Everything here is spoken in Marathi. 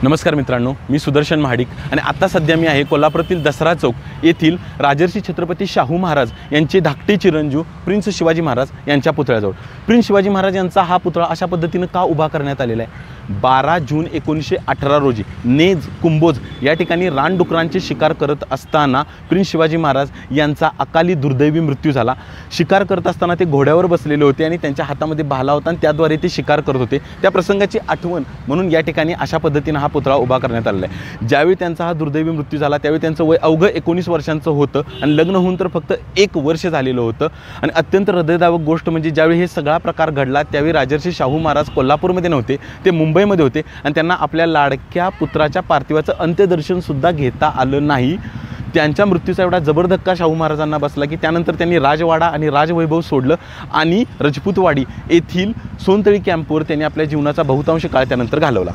नमस्कार मित्रांनो, मी सुदर्शन महाडिक आणि आता सध्या मी आहे कोल्हापुरातील दसरा चौक येथील राजर्षी छत्रपती शाहू महाराज यांचे धाकटे चिरंजीव प्रिन्स शिवाजी महाराज यांच्या पुतळ्याजवळ। प्रिन्स शिवाजी महाराज यांचा हा पुतळा अशा पद्धतीने का उभा करण्यात आलेला आहे? 12 जून 1918 रोजी नेज कुंभोज या ठिकाणी रानडुकरांची शिकार करत असताना प्रिन्स शिवाजी महाराज यांचा अकाली दुर्दैवी मृत्यू झाला। शिकार करत असताना ते घोड्यावर बसलेले होते आणि त्यांच्या हातामध्ये भाला होता आणि त्याद्वारे ते शिकार करत होते। त्या प्रसंगाची आठवण म्हणून या ठिकाणी अशा पद्धतीने हा पुतळा उभा करण्यात आलेला आहे। ज्यावेळी त्यांचा हा दुर्दैवी मृत्यू झाला त्यावेळी त्यांचं वय अवघं 19 वर्षांचं होतं आणि लग्न होऊन तर फक्त 1 वर्ष झालेलं होतं। आणि अत्यंत हृदयद्रावक गोष्ट म्हणजे ज्यावेळी हे सगळा प्रकार घडला त्यावेळी राजर्षी शाहू महाराज कोल्हापूरमध्ये नव्हते, ते मुंबईमध्ये होते आणि त्यांना आपल्या लाडक्या पुत्राच्या पार्थिवाचं अंत्यदर्शन सुद्धा घेता आलं नाही। त्यांच्या मृत्यूचा एवढा जबर धक्का शाहू महाराजांना बसला की त्यानंतर त्यांनी राजवाडा आणि राजवैभव सोडलं आणि राजपूतवाडी येथील सोनतळी कॅम्पवर त्यांनी आपल्या जीवनाचा बहुतांश काळ त्यानंतर घालवला।